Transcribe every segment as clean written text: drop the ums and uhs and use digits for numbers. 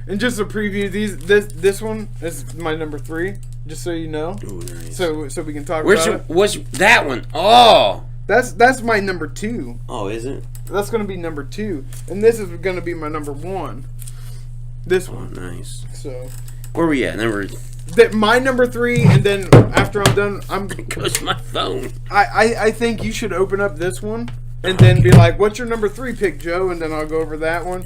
And just a preview, this one is my number 3, just so you know. Ooh, nice. So we can talk about it. What's that one? Oh! That's my number 2. Oh, is it? That's going to be number 2. And this is going to be my number 1. This one. Oh, nice. So. Where are we at? My number 3, and then after I'm done, There goes my phone. I think you should open up this one, and then be like, what's your number 3 pick, Joe? And then I'll go over that one.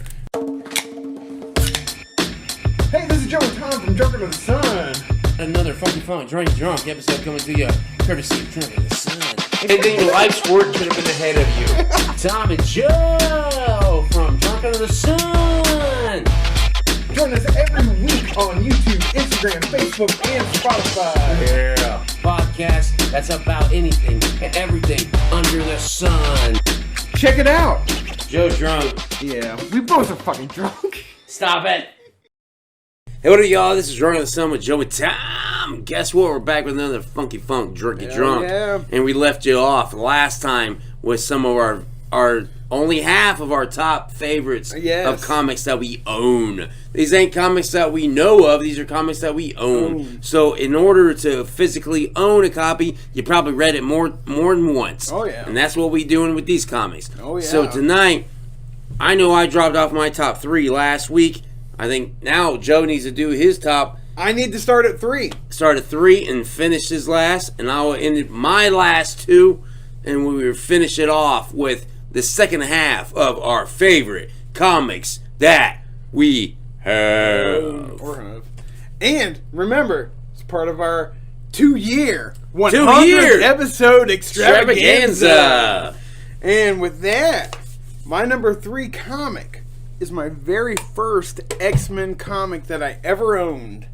Hey, this is Joe and Tom from Drunkards of the Sun. Another funky funk, drunk episode coming to you, courtesy of Drunkards of the Sun. Anything your life's work could have been ahead of you. Tom and Joe from Drunkards of the Sun. Join us every week on YouTube, Instagram, Facebook, and Spotify. Yeah. Podcast that's about anything and everything under the sun. Check it out. Joe's drunk. Yeah, we both are fucking drunk. Stop it. Hey, what up, y'all? This is Drunk of the Sun with Joe and Tom. Guess what? We're back with another funky funk, drunk. Yeah. And we left you off last time with some of our only half of our top favorites of comics that we own. These ain't comics that we know of. These are comics that we own. So in order to physically own a copy, you probably read it more than once. Oh, yeah. And that's what we doing with these comics. Oh, yeah. So tonight, I know I dropped off my top 3 last week. I think now Joe needs to do his top. I need to start at 3. Start at 3 and finish his last. And I will end my last 2. And we will finish it off with the second half of our favorite comics that we have. And remember, it's part of our 2-year, 100 episode extravaganza. And with that, my number 3 comic is my very first X-Men comic that I ever owned.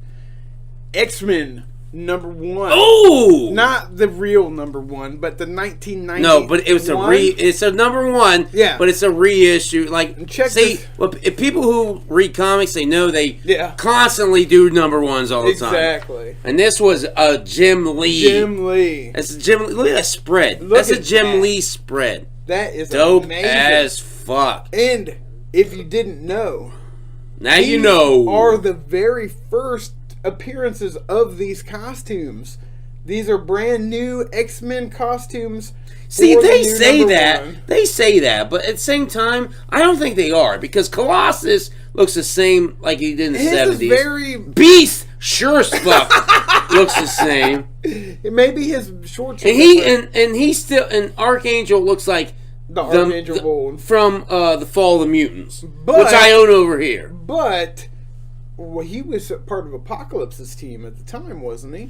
X-Men number 1. Oh! Not the real number 1, but the 1990. No, but it was it's a number 1. Yeah. But it's a reissue. Like, Well, if people who read comics, they know they constantly do number 1s all the time. Exactly. And this was a Jim Lee. That's a Jim Lee. Look at that spread. That's a Jim Lee spread. That is dope amazing. As fuck. And if you didn't know, now you know. Are the very first appearances of these costumes. These are brand new X-Men costumes. See, they say that. They say that, but at the same time, I don't think they are, because Colossus looks the same like he did in the 70s. Beast sure as fuck looks the same. Maybe his shorts. And he still, and Archangel looks like the Archangel from the Fall of the Mutants, which I own over here. But he was part of Apocalypse's team at the time, wasn't he?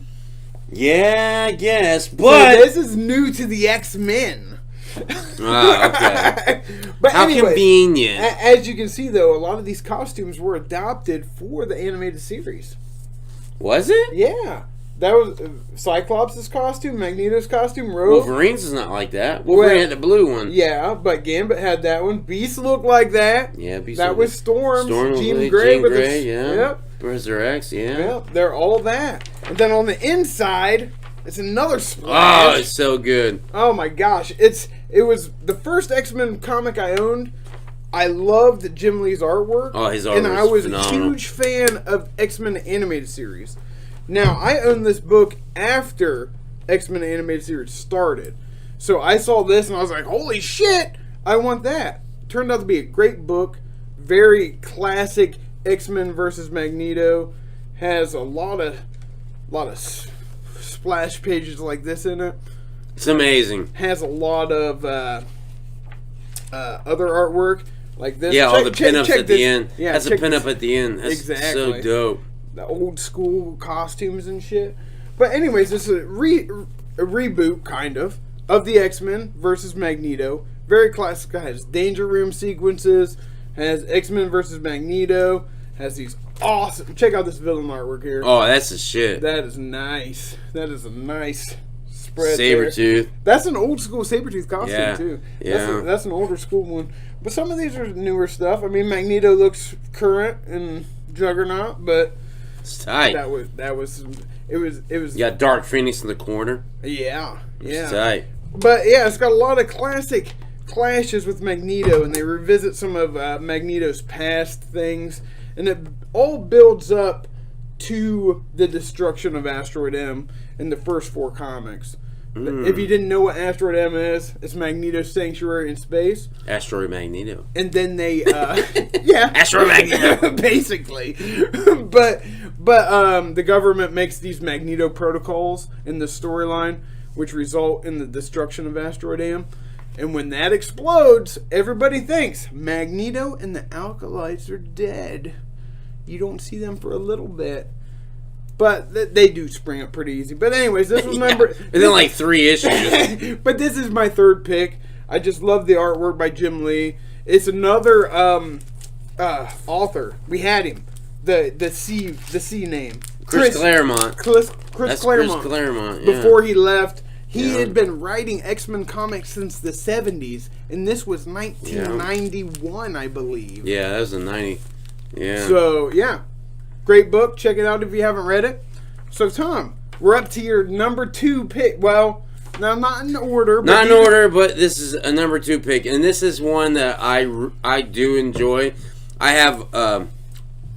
Yeah, I guess. But so this is new to the X-Men. Okay. But how anyway, convenient. As you can see, though, a lot of these costumes were adopted for the animated series. Was it? Yeah. That was Cyclops' costume, Magneto's costume, Rogue. Wolverine's is not like that. Wolverine had the blue one. Yeah, but Gambit had that one. Beast looked like that. Yeah, Beast. That was Storm. Jean Grey. Yeah. Yep. Resurrects, yeah. Yep, they're all that. And then on the inside, it's another splash. Oh, it's so good. Oh my gosh. It was the first X-Men comic I owned. I loved Jim Lee's artwork. Oh, his artwork. And I was phenomenal. a huge fan of X-Men animated series. Now, I owned this book after X-Men animated series started. So I saw this and I was like, holy shit, I want that. Turned out to be a great book. Very classic X-Men versus Magneto. Has a lot of splash pages like this in it. It's amazing. Has a lot of other artwork like this. Yeah, all the pinups at the end. Yeah, that's a pinup at the end. That's exactly so dope. The old school costumes and shit. But anyways, this is a reboot, kind of the X-Men versus Magneto. Very classic. Has Danger Room sequences. Has X-Men versus Magneto. Has these awesome... Check out this villain artwork here. Oh, that's the shit. That is nice. That is a nice spread Sabretooth. That's an old school Sabretooth costume, too. Yeah. That's an older school one. But some of these are newer stuff. I mean, Magneto looks current and Juggernaut, but... It's tight. It was. You got Dark Phoenix in the corner. Yeah. It's tight. But yeah, it's got a lot of classic clashes with Magneto, and they revisit some of Magneto's past things. And it all builds up to the destruction of Asteroid M in the first 4 comics. If you didn't know what Asteroid M is, it's Magneto's sanctuary in space. Asteroid Magneto. And then they, yeah. Asteroid Magneto. Basically. But the government makes these Magneto protocols in the storyline, which result in the destruction of Asteroid M. And when that explodes, everybody thinks Magneto and the Alkalites are dead. You don't see them for a little bit. But they do spring up pretty easy. But anyways, this was number... Within like 3 issues. But this is my 3rd pick. I just love the artwork by Jim Lee. It's another author. We had him. The C name. Chris Claremont. Chris Claremont. Chris Claremont, yeah. Before he left, he had been writing X-Men comics since the 70s. And this was 1991, I believe. Yeah, that was a 90. Yeah. So, yeah. Great book. Check it out if you haven't read it. So, Tom, we're up to your number 2 pick. Well, now not in order. Not in order, but this is a number 2 pick. And this is one that I do enjoy. I have, I'm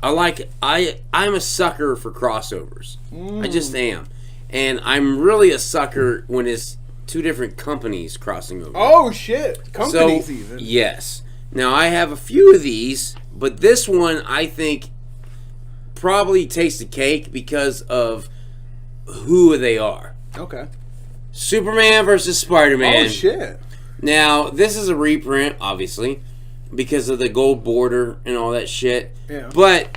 a sucker for crossovers. I just am. And I'm really a sucker when it's 2 different companies crossing over. Oh, shit. Companies even. Yes. Now, I have a few of these, but this one, I think, probably takes the cake because of who they are. Okay. Superman versus Spider-Man. Oh, shit. Now, this is a reprint, obviously, because of the gold border and all that shit. Yeah. But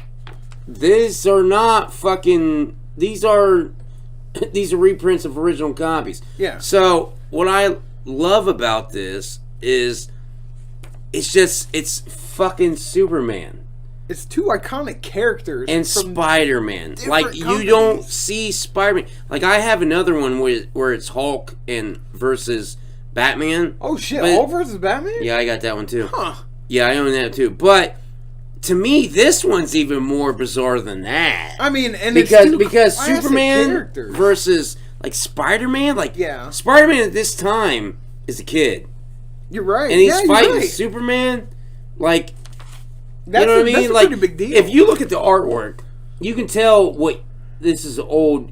these are not fucking... These are reprints of original copies. Yeah. So, what I love about this is... It's fucking Superman. It's 2 iconic characters. And Spider-Man. Like, you don't see Spider-Man. Like, I have another one where it's Hulk versus Batman. Oh, shit. Hulk versus Batman? Yeah, I got that one, too. Huh. Yeah, I own that, too. But, to me, this one's even more bizarre than that. I mean, and because Superman versus, like, Spider-Man? Like, yeah. Spider-Man at this time is a kid. You're right. And he's fighting Superman. Like... That's, you know what I mean? That's a pretty big deal. If you look at the artwork, you can tell what this is old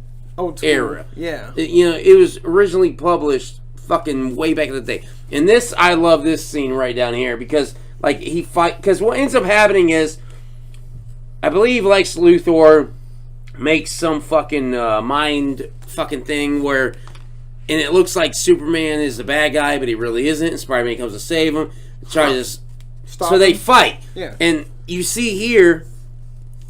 era. Yeah. You know, it was originally published fucking way back in the day. And this, I love this scene right down here because, like, because what ends up happening is, I believe Lex Luthor makes some fucking mind fucking thing where, and it looks like Superman is the bad guy, but he really isn't. And Spider-Man comes to save him. Tries to. So they fight. Yeah. And you see here,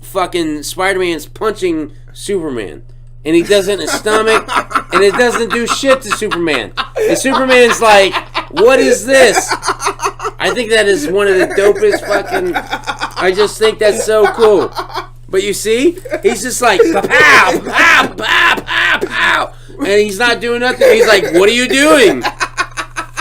fucking Spider-Man's punching Superman. And he does it in his stomach. And it doesn't do shit to Superman. And Superman's like, what is this? I think that is one of the dopest fucking... I just think that's so cool. But you see, he's just like, pow, pow, pow, pow, pow. And he's not doing nothing. He's like, what are you doing?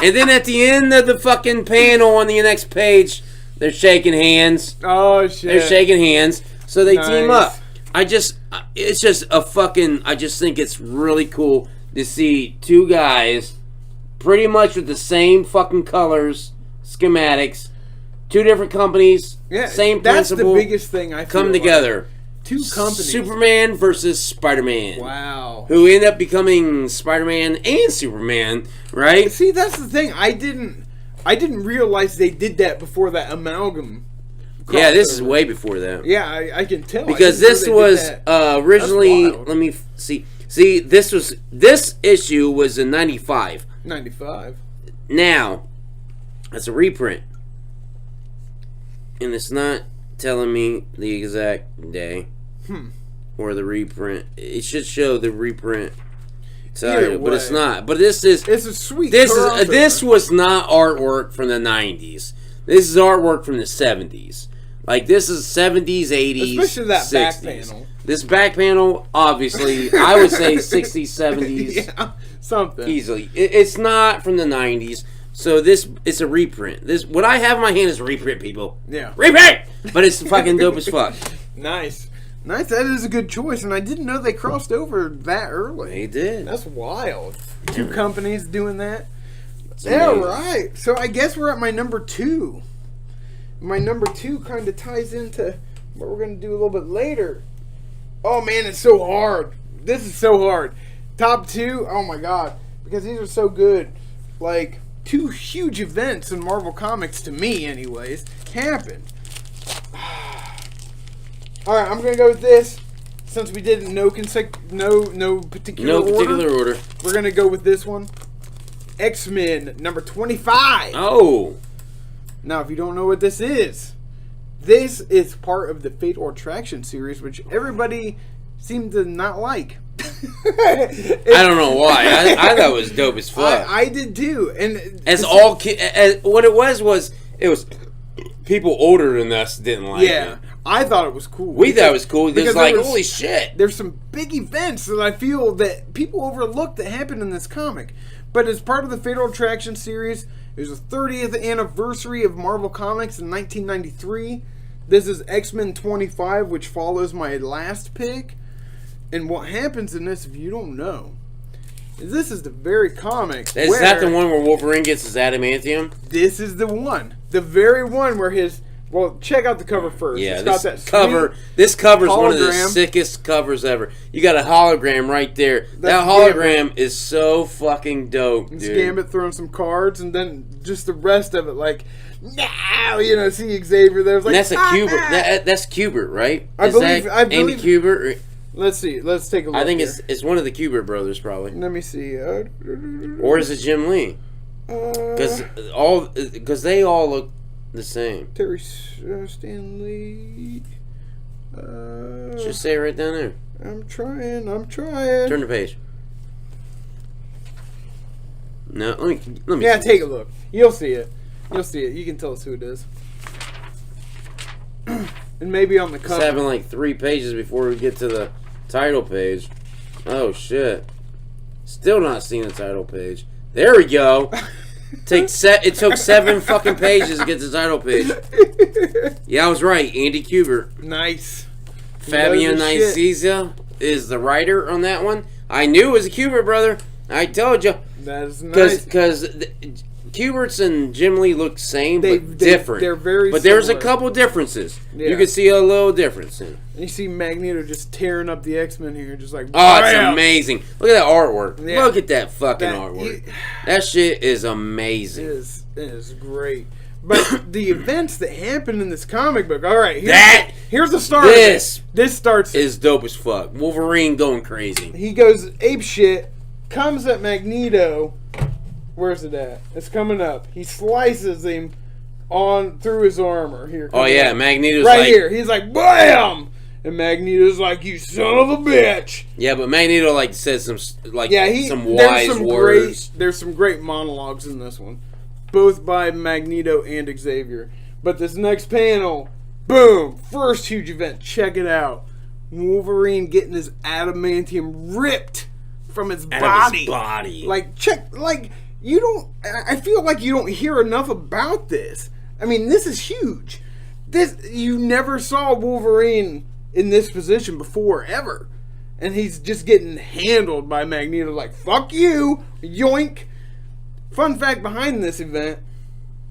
And then at the end of the fucking panel on the next page, they're shaking hands. Oh, shit. They're shaking hands. So they team up. It's just a fucking, I just think it's really cool to see 2 guys pretty much with the same fucking colors, schematics, 2 different companies, same principle. That's the biggest thing I feel come together. Like. 2 companies. Superman versus Spider-Man. Wow. Who end up becoming Spider-Man and Superman, right? See, that's the thing. I didn't realize they did that before that amalgam. Yeah, this is way before that. Yeah, I can tell. Because this was originally, let me see. See, this issue was in 95. 95. Now, that's a reprint. And it's not telling me the exact day. Or the reprint. It should show the reprint title, but it's not. But it's a sweet. This was not artwork from the 90s. This is artwork from the 70s. Like, this is 70s, 80s, especially that 60s. back panel. This back panel, obviously, I would say 60s, 70s. Yeah, something. Easily. It's not from the 90s. So it's a reprint. What I have in my hand is a reprint, people. Yeah. Reprint! But it's fucking dope as fuck. Nice. That is a good choice, and I didn't know they crossed over that early. They did. That's wild. 2 companies doing that. Yeah, right. So I guess we're at my number 2. My number 2 kind of ties into but we're going to do a little bit later. Oh, man, it's so hard. This is so hard. Top 2, oh my god, because these are so good. Like, 2 huge events in Marvel Comics, to me anyways, happened. Alright, I'm going to go with this. Since we did no particular order, we're going to go with this one. X-Men number 25. Oh. Now, if you don't know what this is part of the Fatal Attraction series, which everybody seemed to not like. I don't know why. I thought it was dope as fuck. I did too. And what it was people older than us didn't like it. I thought it was cool. We thought it was cool. Because like, holy shit. There's some big events that I feel that people overlook that happened in this comic. But as part of the Fatal Attraction series, it was the 30th anniversary of Marvel Comics in 1993. This is X-Men 25, which follows my last pick. And what happens in this, if you don't know, is this is the very comic. Is that the one where Wolverine gets his adamantium? This is the one. The very one where his... Well, check out the cover first. Yeah, this cover is one of the sickest covers ever. You got a hologram right there. That hologram is so fucking dope, dude. Gambit throwing some cards, and then just the rest of it, like, now, see Xavier there. Like, that's a Kubert. That's Kubert, right? I believe Andy Kubert. Let's see. Let's take a look. I think it's one of the Kubert brothers, probably. Let me see. Or is it Jim Lee? Because they all look the same. Terry Stanley. Just say it right down there. I'm trying. Turn the page. No, let me. Yeah, take a look. You'll see it. You can tell us who it is. And maybe on the cover. It's having like 3 pages before we get to the title page. Oh shit! Still not seeing the title page. There we go. It took 7 fucking pages to get to the title page. Yeah, I was right. Andy Kubert. Nice. Fabian Nicieza is the writer on that one. I knew it was a Kubert brother. I told you. That is nice. Because Kuberts and Jim Lee look same, but different. They're very But similar. there's a couple differences. Yeah. You can see a little difference in. And you see Magneto just tearing up the X-Men here, just like, oh, it's amazing. Look at that artwork. Yeah. Look at that fucking artwork. That shit is amazing. It is great. But the events that happen in this comic book, all right, here's the start of it. This starts is dope as fuck. Wolverine going crazy. He goes apeshit, comes at Magneto. Where's it at? It's coming up. He slices him on through his armor. Here. Oh yeah, Magneto's right here. He's like, BAM! And Magneto's like, you son of a bitch. Yeah, but Magneto like says some some wise words. There's some great monologues in this one, both by Magneto and Xavier. But this next panel, boom! First huge event. Check it out. Wolverine getting his adamantium ripped from his body. I feel like you don't hear enough about this. I mean, this is huge. You never saw Wolverine in this position before, ever. And he's just getting handled by Magneto like, fuck you, yoink. Fun fact behind this event,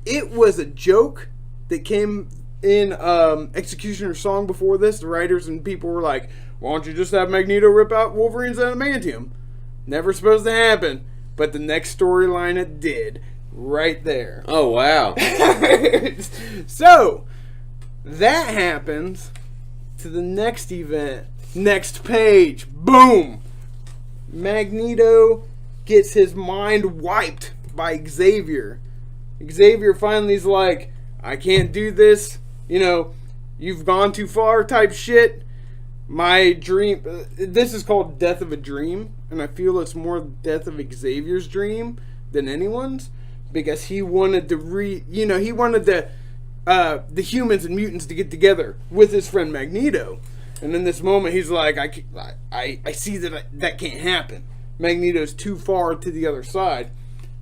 it was a joke that came in Executioner's song before this. The writers and people were like, why don't you just have Magneto rip out Wolverine's adamantium? Never supposed to happen. But the next storyline it did. Right there. Oh, wow. So, that happens to the next event. Next page. Boom. Magneto gets his mind wiped by Xavier. Xavier finally's like, I can't do this. You've gone too far type shit. My dream... this is called Death of a Dream. And I feel it's more Death of Xavier's dream than anyone's. Because he wanted to he wanted the humans and mutants to get together with his friend Magneto. And in this moment, he's like, I see that can't happen. Magneto's too far to the other side.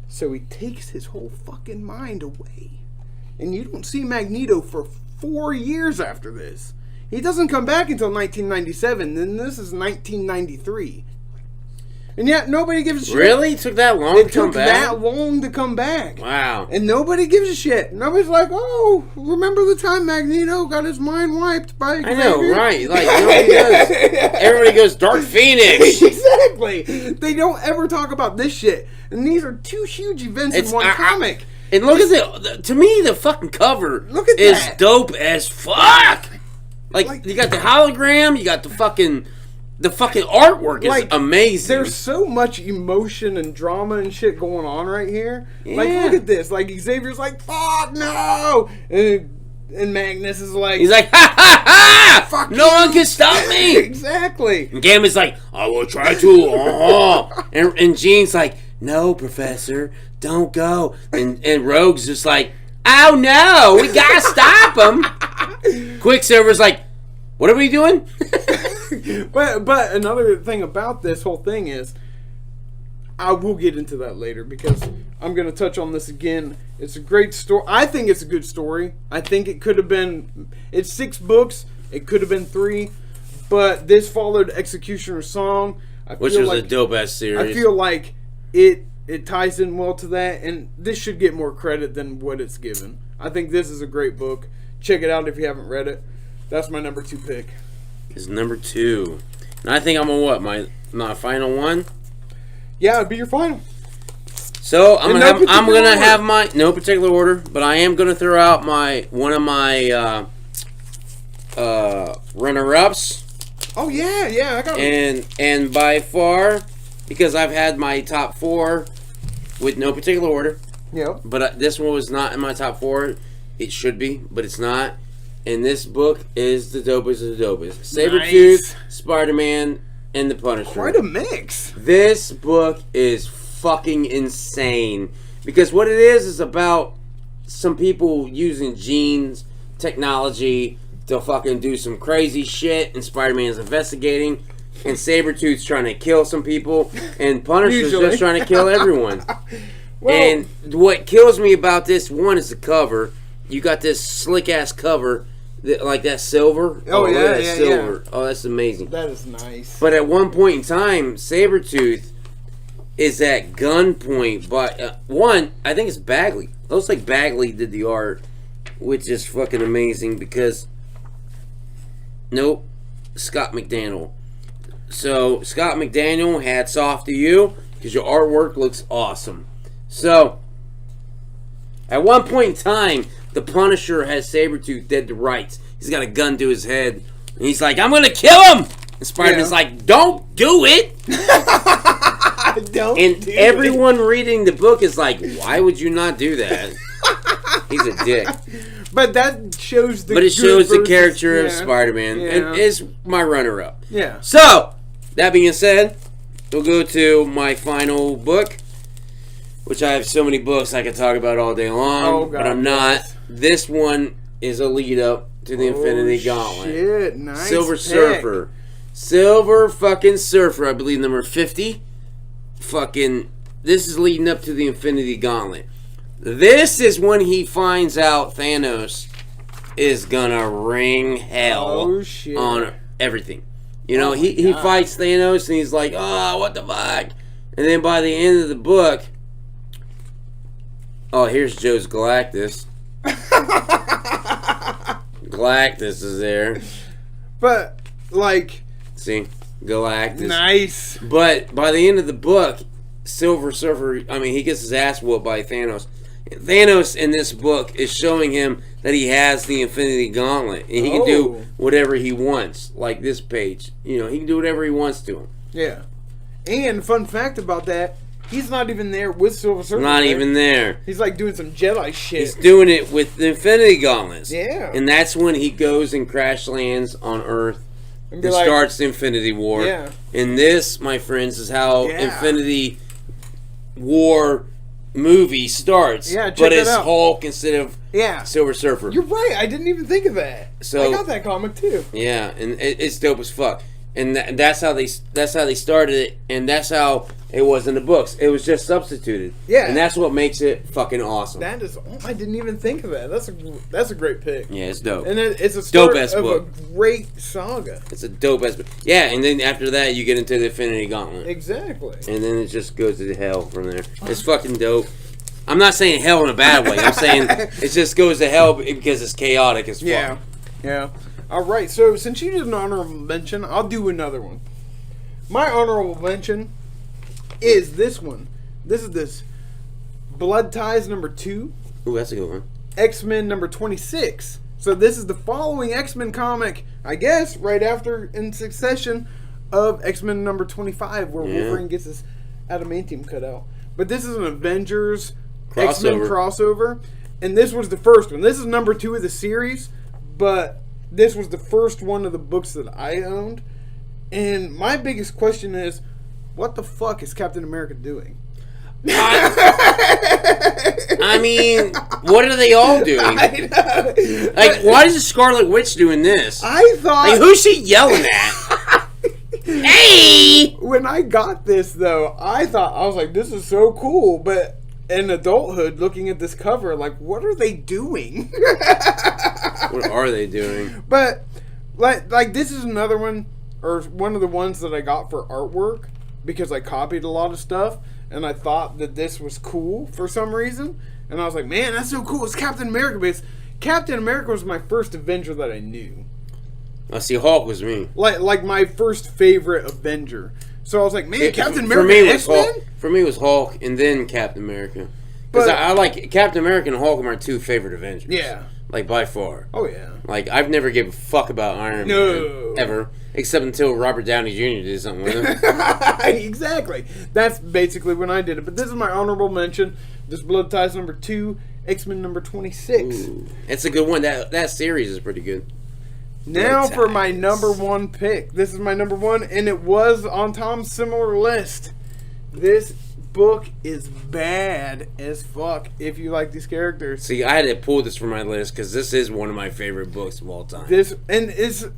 So he takes his whole fucking mind away. And you don't see Magneto for 4 years after this. He doesn't come back until 1997. Then this is 1993. And yet nobody gives a shit. Really? It took that long to come back? It took that long to come back. Wow. And nobody gives a shit. Nobody's like, oh, remember the time Magneto got his mind wiped by Xavier? I know, right. Like, everybody goes, Dark Phoenix. Exactly. They don't ever talk about this shit. And these are two huge events in one comic. And look at to me, the fucking cover is dope as fuck. Like, you got the hologram, you got the fucking artwork is amazing. There's so much emotion and drama and shit going on right here. Yeah. Like, look at this. Like, Xavier's like, fuck, no! And Magnus is like... He's like, ha, ha, ha! Fuck no one can stop me! Exactly. And Gambit's like, I will try to. And Jean's like, no, Professor, don't go. And Rogue's just like, oh, no, we gotta stop him. Quicksilver's like, what are we doing? But another thing about this whole thing is, I will get into that later because I'm going to touch on this again. It's a great story. I think it's a good story. I think it could have been, it's 6 books. It could have been 3, but this followed Executioner's Song. Which was a dope-ass series. I feel like it ties in well to that, and this should get more credit than what it's given. I think this is a great book. Check it out if you haven't read it. That's my number 2 pick. Is number 2. And I think I'm on what? My final one? Yeah, it'd be your final. So I'm gonna have my no particular order, but I am gonna throw out one of my runner-ups. Oh yeah, I got it. And by far, because I've had my top 4 with no particular order. Yeah. But this one was not in my top 4. It should be, but it's not. And this book is the dopest of the dopest. Sabretooth, Spider-Man, and the Punisher. Quite a mix. This book is fucking insane. Because what it is about some people using genes, technology, to fucking do some crazy shit, and Spider-Man's investigating, and Sabretooth's trying to kill some people, and Punisher's just trying to kill everyone. Well, and what kills me about this, one, is the cover. You got this slick-ass cover, like that silver. Oh, yeah, silver. Yeah. Oh, that's amazing. That is nice. But at one point in time, Sabretooth is at gunpoint. But one, I think it's Bagley. Looks like Bagley did the art, which is fucking amazing because... Nope. Scott McDaniel. So, Scott McDaniel, hats off to you because your artwork looks awesome. So, at one point in time... The Punisher has Sabretooth dead to rights. He's got a gun to his head. And he's like, I'm going to kill him! And Spider-Man's like, don't do it! Everyone reading the book is like, why would you not do that? He's a dick. But that shows the the character of Spider-Man. Yeah. And is my runner-up. Yeah. So, that being said, we'll go to my final book. Which I have so many books I could talk about all day long, but I'm not. This one is a lead up to the Infinity Gauntlet. Shit, nice. Silver Surfer. Silver fucking Surfer, I believe number 50. Fucking, this is leading up to the Infinity Gauntlet. This is when he finds out Thanos is gonna ring hell on everything. You know, he fights Thanos and he's like, oh, what the fuck? And then by the end of the book, oh, here's Joe's Galactus. Galactus is there. But, like... See? Galactus. Nice. But by the end of the book, Silver Surfer, I mean, he gets his ass whooped by Thanos. Thanos in this book is showing him that he has the Infinity Gauntlet. And he can do whatever he wants. Like this page. You know, he can do whatever he wants to him. Yeah. And, fun fact about that, he's not even there with Silver Surfer. Not even there. He's like doing some Jedi shit. He's doing it with the Infinity Gauntlets. Yeah. And that's when he goes and crash lands on Earth and starts the Infinity War. Yeah. And this, my friends, is how Infinity War movie starts. Yeah, check but that it's out. Hulk instead of Silver Surfer. You're right. I didn't even think of that. So I got that comic too. Yeah, and it's dope as fuck. And that's how they started it, and that's how it was in the books. It was just substituted. Yeah. And that's what makes it fucking awesome. That is... I didn't even think of that. That's a great pick. Yeah, it's dope. And it's a start dope-ass of book. a great saga. It's a dope-ass book. Yeah, and then after that, you get into the Infinity Gauntlet. Exactly. And then it just goes to hell from there. It's fucking dope. I'm not saying hell in a bad way. I'm saying it just goes to hell because it's chaotic as fuck. Yeah. Yeah. All right, so since you did an honorable mention, I'll do another one. My honorable mention is this one. This is this Blood Ties number 2. Ooh, that's a good one. X-Men number 26. So this is the following X-Men comic, I guess, right after in succession of X-Men number 25, where Wolverine gets his adamantium cut out. But this is an Avengers X-Men crossover, and this was the first one. This is number 2 of the series, but this was the first one of the books that I owned. And my biggest question is, what the fuck is Captain America doing? I mean, what are they all doing? Like, why is the Scarlet Witch doing this? I thought... Like, who's she yelling at? Hey! When I got this, though, I was like, this is so cool. But in adulthood, looking at this cover, like, what are they doing? What are they doing? But, like this is another one, or one of the ones that I got for artwork, because I copied a lot of stuff, and I thought that this was cool for some reason. And I was like, man, that's so cool. It's Captain America. But Captain America was my first Avenger that I knew. I see, Hulk was me. Like my first favorite Avenger. So I was like, man, Captain America, For me, it was Hulk, and then Captain America. Because I like Captain America and Hulk are my 2 favorite Avengers. Yeah. Like, by far. Oh, yeah. Like, I've never given a fuck about Iron Man. Ever. Except until Robert Downey Jr. did something with him. Exactly. That's basically when I did it. But this is my honorable mention. This Blood Ties number 2, X-Men number 26. Ooh. It's a good one. That series is pretty good. Now for my number 1 pick. This is my number 1, and it was on Tom's similar list. This book is bad as fuck if you like these characters. See, I had to pull this from my list because this is one of my favorite books of all time. This is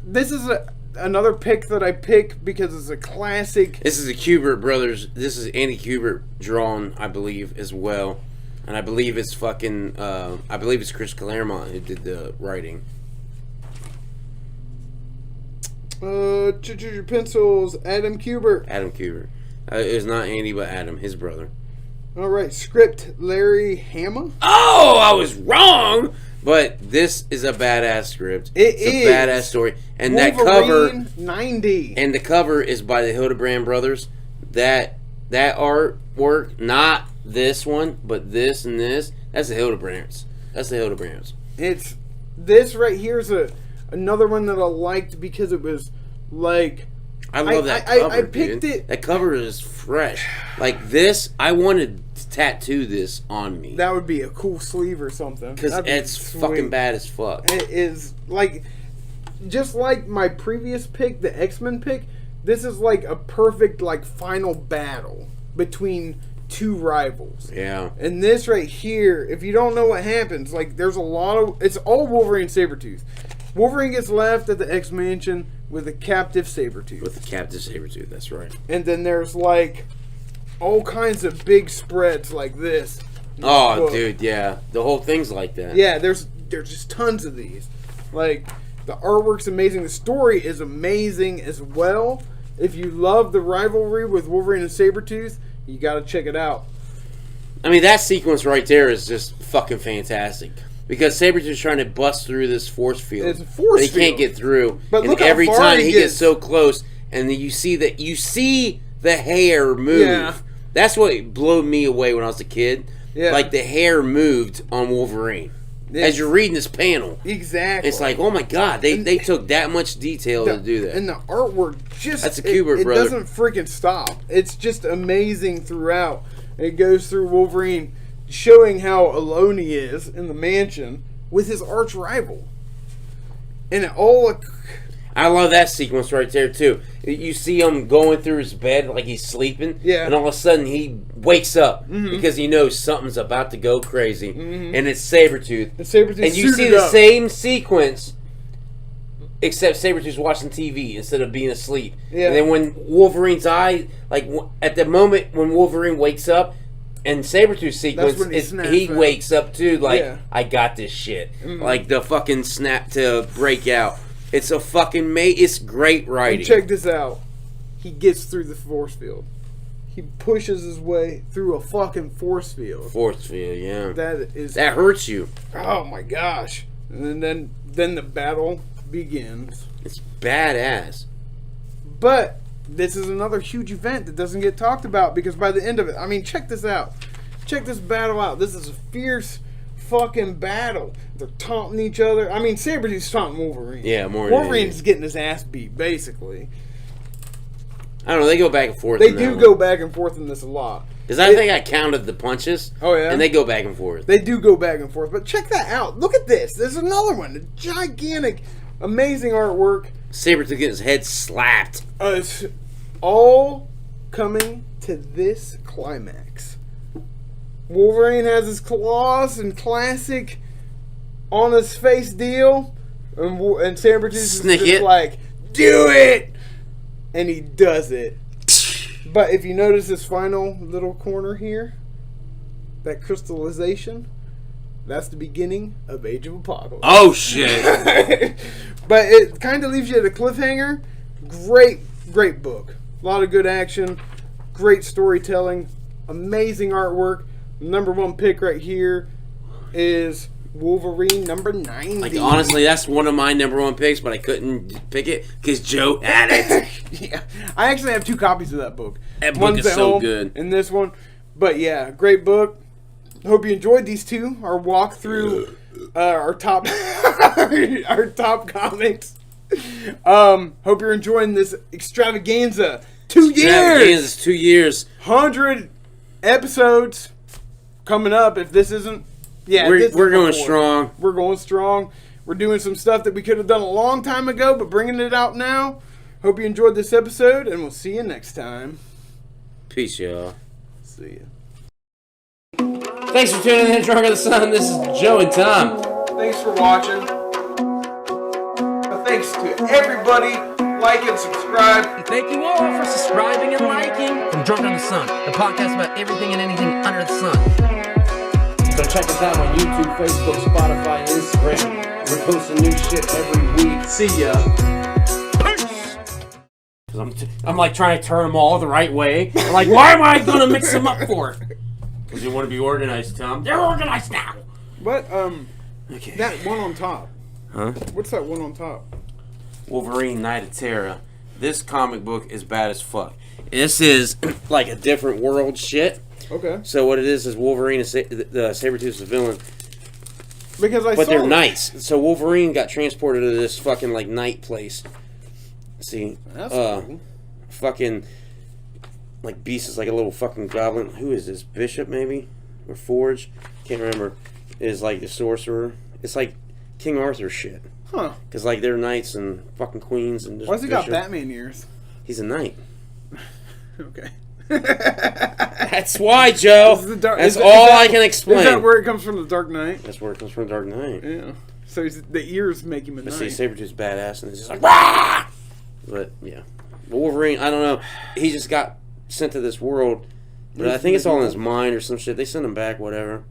another pick that I pick because it's a classic. This is the Kubert brothers. This is Andy Kubert drawn, I believe, as well. And I believe it's fucking, I believe it's Chris Claremont who did the writing. Pencils, Adam Kubert. Adam Kubert. It's not Andy, but Adam, his brother. All right, script Larry Hama. Oh, I was wrong. But this is a badass script. It's a badass story, and Wolverine that cover 90. And the cover is by the Hildebrand brothers. That artwork, not this one, but this and this. That's the Hildebrands. It's this right here is another one that I liked because it was like. I love that cover. I picked it. That cover is fresh. Like this, I wanted to tattoo this on me. That would be a cool sleeve or something. Because it's fucking bad as fuck. It is like, just like my previous pick, the X-Men pick. This is like a perfect like final battle between 2 rivals. Yeah. And this right here, if you don't know what happens, like there's a lot of. It's all Wolverine Sabretooth. Wolverine gets left at the X-Mansion with a captive Sabretooth. That's right. And then there's like all kinds of big spreads like this. Oh, dude, yeah. The whole thing's like that. Yeah, there's just tons of these. Like, the artwork's amazing. The story is amazing as well. If you love the rivalry with Wolverine and Sabretooth, you gotta check it out. I mean, that sequence right there is just fucking fantastic. Because Sabretooth's trying to bust through this force field. It's a force field. He can't get through. But and look every how far time he gets so close, and then you see the hair move. Yeah. That's what blew me away when I was a kid. Yeah. Like the hair moved on Wolverine. As you're reading this panel. Exactly. It's like, oh my god, they took that much detail to do that. And the artwork just... That's a Kubert brother. It doesn't freaking stop. It's just amazing throughout. It goes through Wolverine showing how alone he is in the mansion with his arch rival. And it all... I love that sequence right there, too. You see him going through his bed like he's sleeping. Yeah. And all of a sudden he wakes up because he knows something's about to go crazy. And it's Sabretooth. And Sabretooth and you see the same sequence except Sabretooth's watching TV instead of being asleep. Yeah. And then when Wolverine's eye, like at the moment when Wolverine wakes up, and Sabretooth's sequence, he wakes up too, like, I got this shit. Mm-hmm. Like the fucking snap to break out. It's a fucking it's great writing. And check this out. He gets through the force field. He pushes his way through a fucking force field. Force field, yeah. That hurts you. Oh my gosh. And then the battle begins. It's badass. But this is another huge event that doesn't get talked about because by the end of it, I mean, check this out. Check this battle out. This is a fierce fucking battle. They're taunting each other. I mean, Sabretooth's taunting Wolverine. Yeah, more Wolverine's getting his ass beat, basically. I don't know. They go back and forth. They do go back and forth in this a lot. Because I think I counted the punches. Oh, yeah? And they go back and forth. They do go back and forth. But check that out. Look at this. There's another one. A gigantic, amazing artwork. Sabretooth getting his head slapped. It's all coming to this climax. Wolverine has his claws and classic on his face deal. And Sabretooth is just like, do it! And he does it. But if you notice this final little corner here, that crystallization, that's the beginning of Age of Apocalypse. Oh, shit. But it kind of leaves you at a cliffhanger. Great book. A lot of good action. Great storytelling. Amazing artwork. Number one pick right here is Wolverine number 90. Like, honestly, that's one of my number one picks, but I couldn't pick it because Joe had it. Yeah. I actually have 2 copies of that book. That book is so good. And this one. But yeah, great book. Hope you enjoyed these 2. Our walk through our top our top comics. Hope you're enjoying this extravaganza. 2 years. 2 years. 100 episodes coming up. If this isn't, we're going strong. We're going strong. We're doing some stuff that we could have done a long time ago, but bringing it out now. Hope you enjoyed this episode, and we'll see you next time. Peace, y'all. See ya. Thanks for tuning in to Drunk of the Sun. This is Joe and Tom. Thanks for watching. Thanks to everybody. Like and subscribe. And thank you all for subscribing and liking. From Drunk on the Sun, the podcast about everything and anything under the sun. So check us out on YouTube, Facebook, Spotify, and Instagram. We're posting new shit every week. See ya. I'm like trying to turn them all the right way. I'm like, why am I going to mix them up for? Because you want to be organized, Tom. They're organized now. What? Okay. That one on top. Huh? What's that one on top? Wolverine Night of Terror. This comic book is bad as fuck. This is like a different world shit. Okay. So what it is Wolverine and Sabretooth's the villain. But they're knights. So Wolverine got transported to this fucking like night place. See, that's cool. Fucking like Beast is like a little fucking goblin. Who is this? Bishop maybe or Forge? Can't remember. Is like the sorcerer. It's like King Arthur shit. Huh. Because like they're knights and fucking queens and. Why's he got Batman ears? He's a knight. Okay. That's why, Joe. That's all I can explain. Is that where it comes from, the Dark Knight? That's where it comes from, the Dark Knight. Yeah. So the ears make him a knight. See, Sabretooth's badass, and it's just like, Wah! But yeah, but Wolverine, I don't know. He just got sent to this world, but I think it's all in his mind or some shit. They send him back, whatever.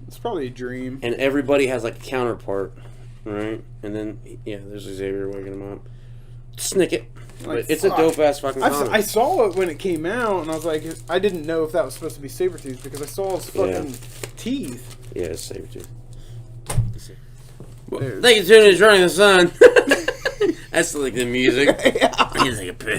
It's probably a dream. And everybody has like a counterpart, right? And then there's Xavier waking him up. Snick it. Like, it's a dope ass fucking comic. I saw it when it came out, and I was like, I didn't know if that was supposed to be Sabretooth because I saw his fucking teeth. Yeah, it's Sabretooth. Well, thank you for tuning in to Drunk in the Sun. That's like the music. Yeah. I need to take a piss.